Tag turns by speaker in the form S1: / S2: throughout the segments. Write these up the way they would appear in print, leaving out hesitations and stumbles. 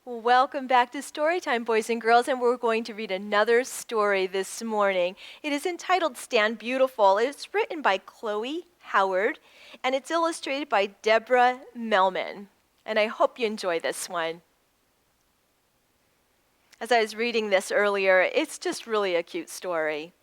S1: Welcome back to Storytime, boys and girls, and we're going to read another story this morning. It is entitled Stand Beautiful. It's written by Chloe Howard, and it's illustrated by Deborah Melman. And I hope you enjoy this one. As I was reading this earlier, it's just really a cute story.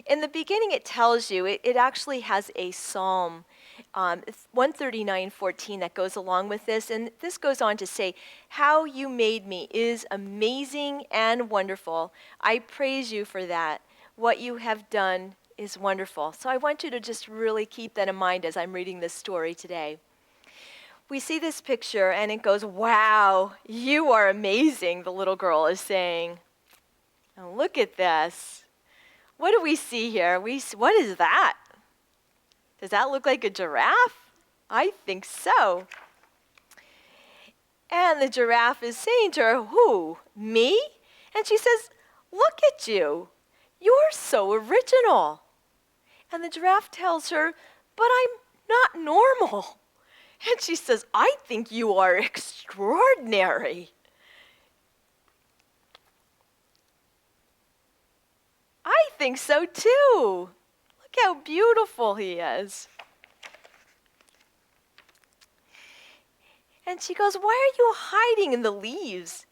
S1: In the beginning, it tells you, it actually has a psalm, 139:14 that goes along with this. And this goes on to say, "How you made me is amazing and wonderful. I praise you for that. What you have done is wonderful." So I want you to just really keep that in mind as I'm reading this story today. We see this picture and it goes, "Wow, you are amazing," the little girl is saying. Now look at this. What do we see here? What is that? Does that look like a giraffe? I think so. And the giraffe is saying to her, "Who? Me?" And she says, "Look at you. You're so original." And the giraffe tells her, "But I'm not normal." And she says, "I think you are extraordinary." I think so too. Look how beautiful he is. And she goes, "Why are you hiding in the leaves?"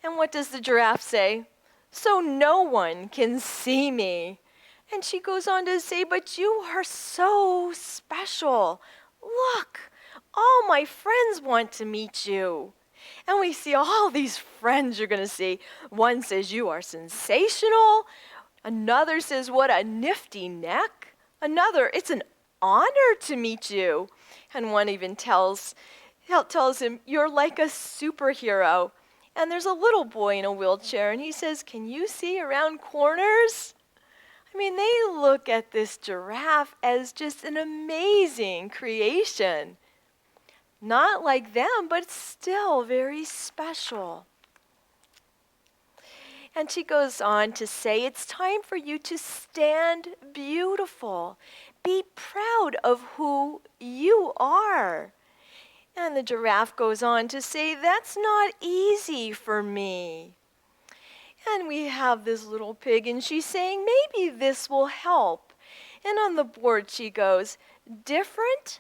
S1: And what does the giraffe say? "So no one can see me." And she goes on to say, "But you are so special. Look, all my friends want to meet you." And we see all these friends you're going to see. One says, "You are sensational." Another says, "What a nifty neck." Another, "It's an honor to meet you." And one even tells him, "You're like a superhero." And there's a little boy in a wheelchair, and he says, "Can you see around corners?" I mean, they look at this giraffe as just an amazing creation. Not like them, but still very special. And she goes on to say, "It's time for you to stand beautiful. Be proud of who you are." And the giraffe goes on to say, "That's not easy for me." And we have this little pig, and she's saying, "Maybe this will help." And on the board she goes, "Different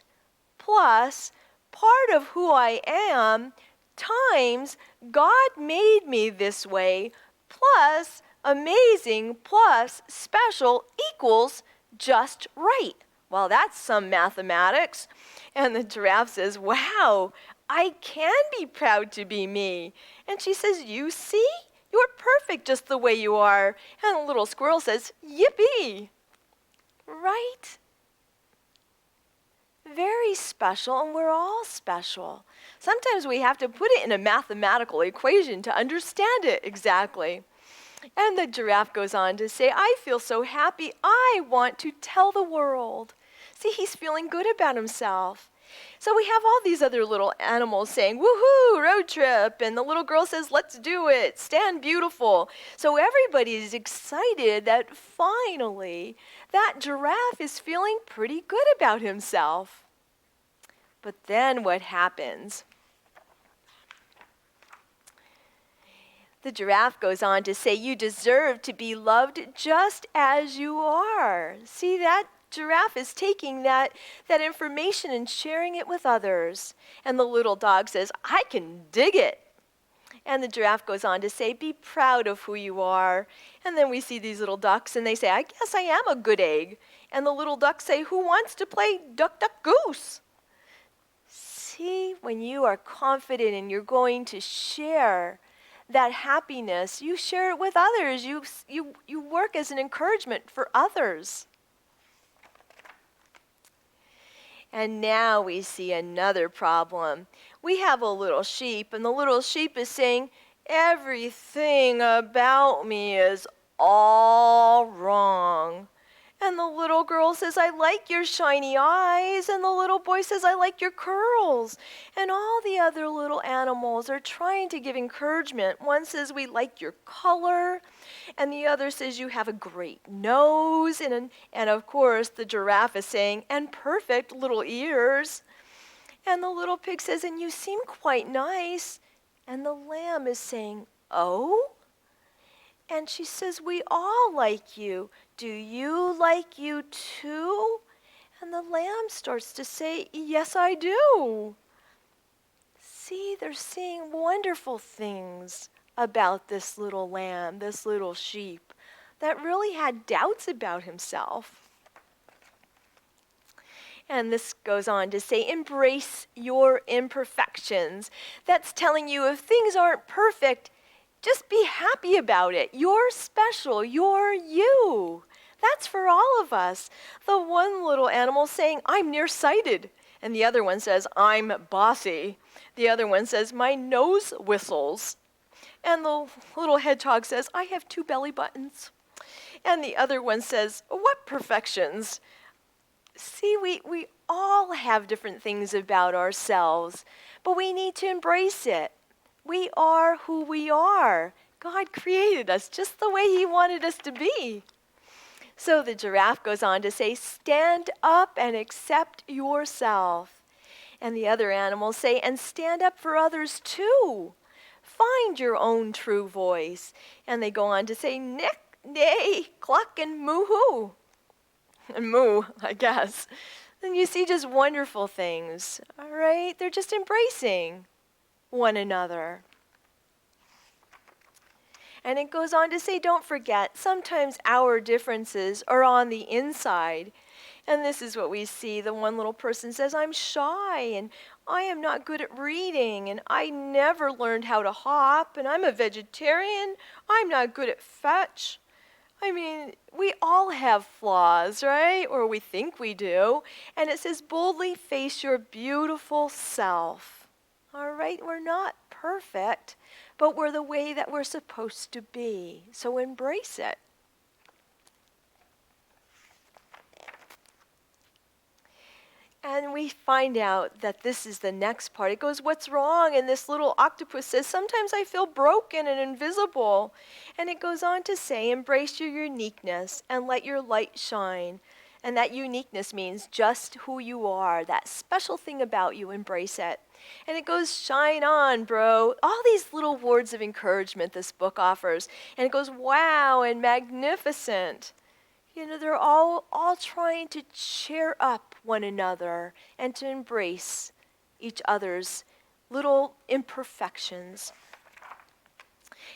S1: plus part of who I am times God made me this way plus amazing plus special equals just right." Well, that's some mathematics. And the giraffe says, "Wow, I can be proud to be me." And she says, "You see? You're perfect just the way you are." And the little squirrel says, "Yippee." Right? Very special, and we're all special. Sometimes we have to put it in a mathematical equation to understand it exactly. And the giraffe goes on to say, "I feel so happy, I want to tell the world." See, he's feeling good about himself. So we have all these other little animals saying, "Woohoo, road trip." And the little girl says, "Let's do it, stand beautiful." So everybody is excited that finally that giraffe is feeling pretty good about himself. But then what happens? The giraffe goes on to say, "You deserve to be loved just as you are." See, that giraffe is taking that information and sharing it with others. And the little dog says, "I can dig it." And the giraffe goes on to say, "Be proud of who you are." And then we see these little ducks, and they say, "I guess I am a good egg." And the little ducks say, "Who wants to play duck, duck, goose?" See, when you are confident and you're going to share that happiness, you share it with others. You work as an encouragement for others. And now we see another problem. We have a little sheep, and the little sheep is saying, "Everything about me is all wrong." And the little girl says, "I like your shiny eyes." And the little boy says, "I like your curls." And all the other little animals are trying to give encouragement. One says, "We like your color." And the other says, "You have a great nose." And of course, the giraffe is saying, "And perfect little ears." And the little pig says, "And you seem quite nice. And the lamb is saying, "Oh?" And she says, "We all like you. Do you like you too?" And the lamb starts to say, "Yes, I do." See, they're seeing wonderful things about this little lamb, this little sheep, that really had doubts about himself. And this goes on to say, embrace your imperfections. That's telling you if things aren't perfect, just be happy about it. You're special. You're you. That's for all of us. The one little animal saying, "I'm nearsighted." And the other one says, "I'm bossy." The other one says, "My nose whistles." And the little hedgehog says, "I have 2 belly buttons." And the other one says, "What perfections?" See, we all have different things about ourselves, but we need to embrace it. We are who we are. God created us just the way He wanted us to be. So the giraffe goes on to say, stand up and accept yourself. And the other animals say, and stand up for others too. Find your own true voice. And they go on to say, nick, neigh, cluck, and moo-hoo. And moo, I guess. And you see just wonderful things, all right? They're just embracing one another. And it goes on to say, don't forget, sometimes our differences are on the inside. And this is what we see. The one little person says, I'm shy, and I am not good at reading, and I never learned how to hop, and I'm a vegetarian. I'm not good at fetch. I mean, we all have flaws, right? Or we think we do. And it says, boldly face your beautiful self. All right? We're not perfect, but we're the way that we're supposed to be. So embrace it. And we find out that this is the next part. It goes, what's wrong? And this little octopus says, sometimes I feel broken and invisible. And it goes on to say, embrace your uniqueness and let your light shine. And that uniqueness means just who you are, that special thing about you, embrace it. And it goes, shine on, bro. All these little words of encouragement this book offers. And it goes, wow, and magnificent. You know, they're all trying to cheer up one another and to embrace each other's little imperfections.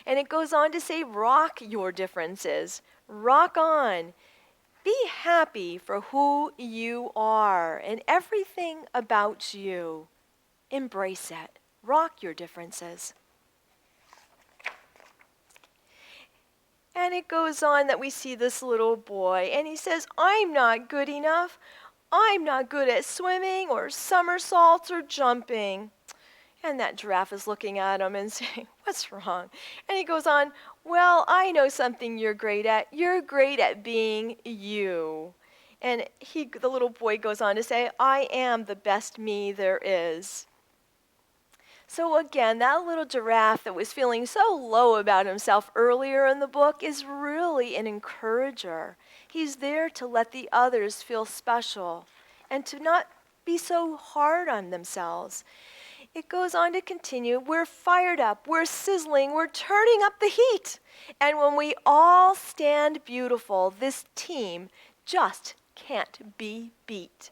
S1: And it goes on to say, rock your differences. Rock on. Be happy for who you are and everything about you. Embrace it. Rock your differences. And it goes on that we see this little boy, and he says, I'm not good enough. I'm not good at swimming or somersaults or jumping. And that giraffe is looking at him and saying, what's wrong? And he goes on, well, I know something you're great at. You're great at being you. And the little boy goes on to say, I am the best me there is. So again, that little giraffe that was feeling so low about himself earlier in the book is really an encourager. He's there to let the others feel special and to not be so hard on themselves. It goes on to continue, we're fired up, we're sizzling, we're turning up the heat. And when we all stand beautiful, this team just can't be beat.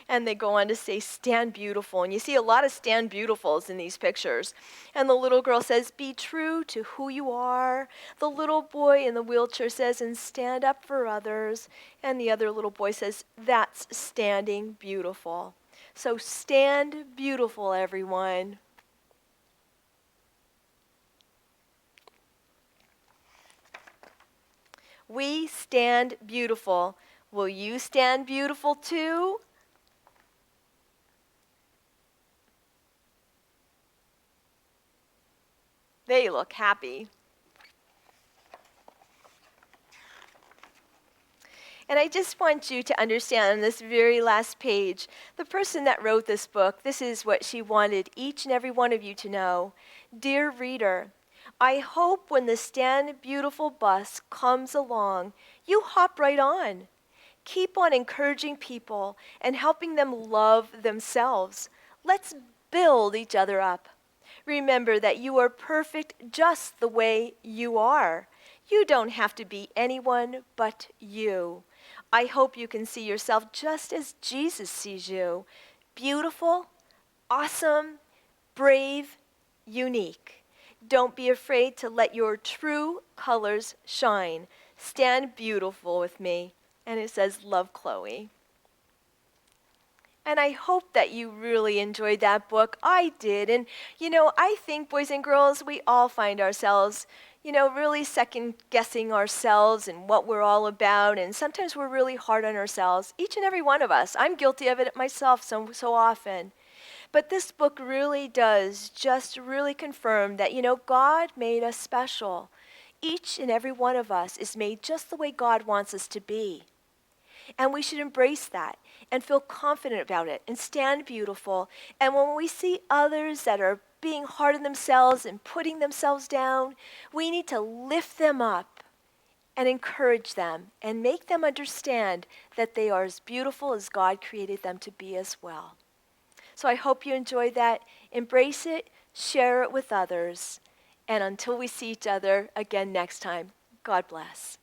S1: And they go on to say, stand beautiful. And you see a lot of stand beautifuls in these pictures. And the little girl says, be true to who you are. The little boy in the wheelchair says, and stand up for others. And the other little boy says, that's standing beautiful. So stand beautiful, everyone. We stand beautiful. Will you stand beautiful too? They look happy. And I just want you to understand on this very last page, the person that wrote this book, this is what she wanted each and every one of you to know. Dear reader, I hope when the Stand Beautiful bus comes along, you hop right on. Keep on encouraging people and helping them love themselves. Let's build each other up. Remember that you are perfect just the way you are. You don't have to be anyone but you. I hope you can see yourself just as Jesus sees you. Beautiful, awesome, brave, unique. Don't be afraid to let your true colors shine. Stand beautiful with me. And it says, love, Chloe. And I hope that you really enjoyed that book. I did. And, I think, boys and girls, we all find ourselves, really second guessing ourselves and what we're all about. And sometimes we're really hard on ourselves, each and every one of us. I'm guilty of it myself so often. But this book really does just really confirm that, God made us special. Each and every one of us is made just the way God wants us to be. And we should embrace that and feel confident about it and stand beautiful. And when we see others that are being hard on themselves and putting themselves down, we need to lift them up and encourage them and make them understand that they are as beautiful as God created them to be as well. So I hope you enjoyed that. Embrace it, share it with others. And until we see each other again next time, God bless.